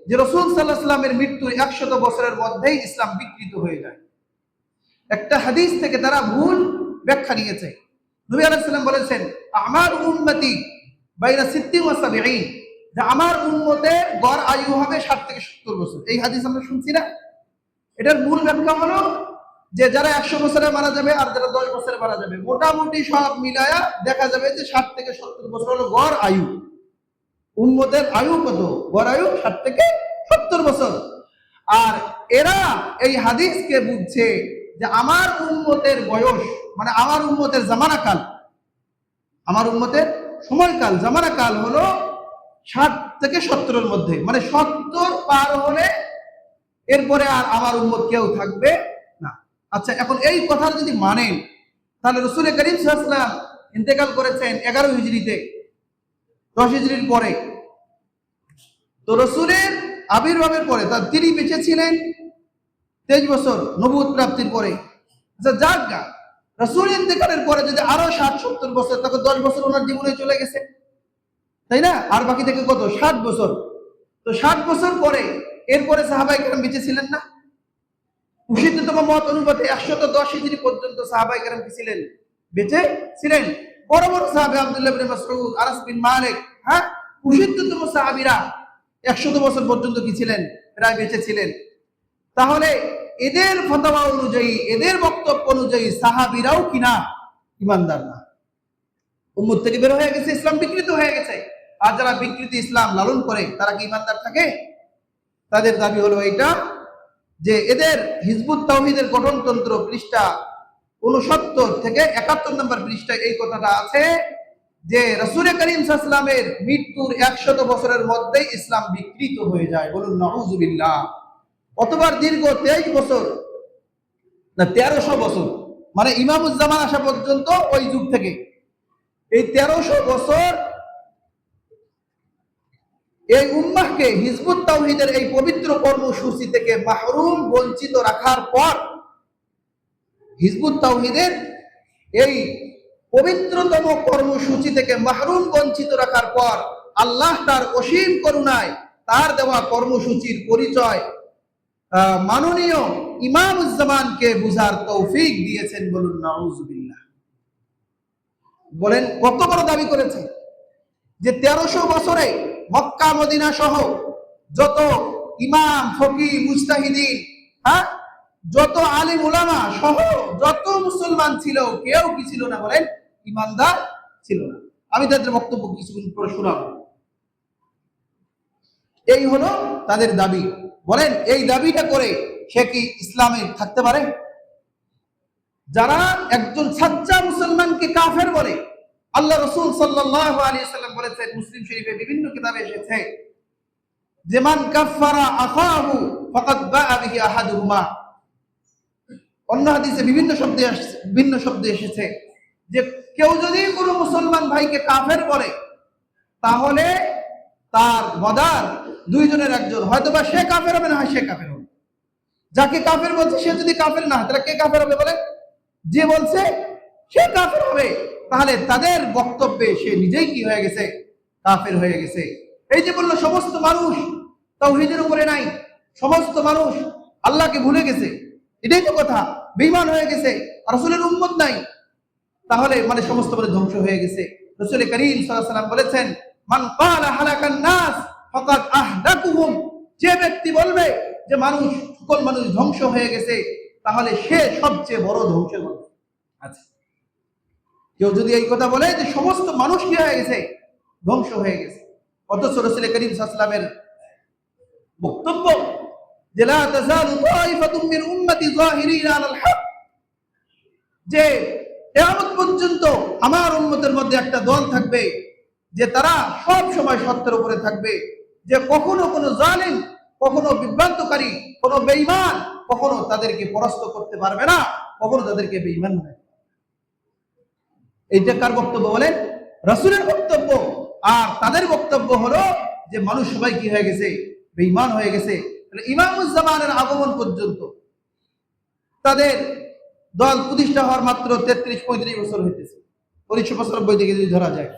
যে রাসূল সাল্লাল্লাহু আলাইহি ওয়াসাল্লামের মৃত্যুর 100 বছরের মধ্যেই ইসলাম বিকৃত হয়ে যায়। একটা হাদিস থেকে তারা ভুল ব্যাখ্যা নিয়েছে। নবী আলাইহিস সালাম বলেছেন, আমার উম্মতি বাইনা 60 ওয়া 70, যে আমার উম্মতের গড় আয়ু হবে 60 থেকে 70 বছর। এই হাদিস আমরা শুনছি না? এটার মূল ব্যাখ্যা হলো যে যারা 100 বছরে মারা যাবে আর যারা 10 বছরে মারা যাবে, মোটামুটি সব মিলায়া দেখা যাবে যে 60 থেকে 70 বছর হলো গড় আয়ু। উম্মতের আয়ু কত? গড় আয়ু 60 থেকে 70 বছর। আর এরা এই হাদিসকে বুঝছে যে আমার উম্মতের বয়স, মানে আমার উম্মতের জামানাকাল, আমার উম্মতের সময়কাল, জামানাকাল হলো 60 থেকে 70-এর মধ্যে, মানে 70 পার হলে এরপরে আর আমার উম্মত কেউ থাকবে না। আচ্ছা, এখন এই কথা যদি মানেন, তাহলে রাসূল করিম সাল্লাল্লাহু আলাইহি ওয়াসাল্লাম ইন্তেকাল করেছেন 11 হিজরিতে, 10 হিজরির পরে। তো রাসূলের আবির্ভাবের পরে তিনি বেঁচে ছিলেন 23 বছর নবুয়ত প্রাপ্তির পরে। আচ্ছা, যাক গা, রাসূল ইন্তেকালের পরে যদি আরো 60-70 বছর, তখন 10 বছর ওনার জীবনে চলে গেছে, তাই না? আর বাকি থেকে কত? 60 বছর। তো 60 বছর পরে এরপরে সাহাবায়ে কেরাম বেঁচে ছিলেন না? প্রসিদ্ধতম মত অনুপাতে 110 হিজরি পর্যন্ত সাহাবায়ে কেরাম কি ছিলেন? বেঁচে ছিলেন। বড় বড় সাহাবী আব্দুল্লাহ ইবনে মাসউদ, আনাস বিন মালিক, প্রসিদ্ধতম সাহাবীরা 100 বছর পর্যন্ত কি ছিলেন? প্রায় বেঁচে ছিলেন। তাহলে এদের ফতোয়া অনুযায়ী, এদের বক্তব্য অনুযায়ী সাহাবীরাও কিনা ঈমানদার না, উম্মত থেকে বের হয়ে গেছে, ইসলাম বিকৃত হয়ে গেছে। আর যারা বিকৃত ইসলাম লালন করে তারা কি ঈমানদার থাকে? তাদের দাবি হলো এইটা যে এদের হিজবুত তাওহীদের গঠনতন্ত্র পৃষ্ঠা 69 থেকে 71 নম্বর পৃষ্ঠায় এই কথাটা আছে যে রাসূল করিম সাল্লাল্লাহু আলাইহি ওয়াসাল্লামের মৃত্যুর 100 বছরের মধ্যেই ইসলাম বিকৃত হয়ে যায়। বলুন নাউযুবিল্লাহ। অথবা দীর্ঘ 23 বছর না 1300 বছর, মানে ইমামুজ্জামান আসা পর্যন্ত ওই যুগ থেকে এই 1300 বছর এই উম্মাহকে হিজবুত তাওহীদের এই পবিত্র কর্মসূচি থেকে মাহরুম, বঞ্চিত রাখার পর, হিজবুত তাওহীদের এই পবিত্রতম কর্মসূচি থেকে মাহরুম, বঞ্চিত রাখার পর আল্লাহ তার অসীম করুণায় তার দেওয়া কর্মসূচির পরিচয় মাননীয় ইমামুজ্জামানকে বুঝার তৌফিক দিয়েছেন। বলুন নাউযুবিল্লাহ। বলেন কত বড় দাবি করেছে যে 1300 বছরে মক্কা মদিনা সহ যত ইমাম, ফকিহ, মুজতাহিদিন, যত আলিম উলামা সহ যত মুসলমান ছিল, কেউ কি ছিল না? বলেন ঈমানদার ছিল না। আমি তাদের বক্তব্য কিছুক্ষণ পরে শোনাবো। এই হলো তাদের দাবি। বলেন এই দাবিটা করে সে কি ইসলামে থাকতে পারে? যারা একজন সাচ্চা মুসলমানকে কাফের বলে, আল্লাহ রাসূল সাল্লাল্লাহু আলাইহি ওয়াসাল্লাম বলেছেন, মুসলিম শরীফে বিভিন্ন কিতাবে এসেছে যে মান কাফারা আখাহু ফাকাদ বাআ বিহি আহাদুহুমা। অন্য হাদিসে বিভিন্ন শব্দে এসেছে যে কেউ যদি কোনো মুসলমান ভাইকে কাফের বলে, তাহলে তার বদার দুইজনের একজন, হয়তোবা সে কাফের হবে, না হয় সে কাফের হবে। যাকে কাফের বলছে সে যদি কাফের না হয়, তাহলে কে কাফের হবে? বলে যে বলছে সে কাফের হবে। তাহলে তাদের বক্তব্যে সে নিজেই কি হয়ে গেছে? কাফের হয়ে গেছে। এই যে বললো সমস্ত মানুষ তাওহীদের উপরে নাই, সমস্ত মানুষ আল্লাহকে ভুলে গেছে, এটাই তো কথা। বেঈমান হয়ে গেছে, রাসূলের উম্মত নাই, তাহলে মানে সমস্ত মানে ধ্বংস হয়ে গেছে। রাসূল করিম সাল্লাল্লাহু আলাইহি ওয়াসাল্লাম বলেছেন, মান ক্বালা হালাকান নাস ফাকাদ আহদাকুহুম। যে ব্যক্তি বলবে যে সকল মানুষ ধ্বংস হয়ে গেছে, তাহলে সে সবচেয়ে বড় ধ্বংসের মানুষ। আচ্ছা, কেউ যদি এই কথা বলে যে সমস্ত মানুষ কি হয়ে গেছে? ধ্বংস হয়ে গেছে, অথচ রাসূল করিম সাল্লাল্লাহু আলাইহি ওয়াসাল্লামের বক্তব্য যে লা তাযালু তাইফাতুম মিন উম্মতি যাহিরিনা আলাল হক, যে কিয়ামত পর্যন্ত আমার উম্মতের মধ্যে একটা দল থাকবে যে তারা সব সময় সত্যের উপরে থাকবে, যে কখনো কোনো জালিম, কখনো বিভ্রান্তকারী, কোনো বেঈমান কখনো তাদেরকে পরাস্ত করতে পারবে না, কখনো তাদেরকে বেঈমান বানাবে। এইটা কার বক্তব্য? বলেন রাসূলের বক্তব্য। আর তাদের বক্তব্য হলো যে মানুষ সবাই কি হয়ে গেছে? বেঈমান হয়ে গেছে। তাহলে ইমামুজ্জামানের আগমন পর্যন্ত তাদের দল প্রতিষ্ঠা হওয়ার মাত্র 33-35 বছর হইতেছে, 1995 থেকে যদি ধরা যায়।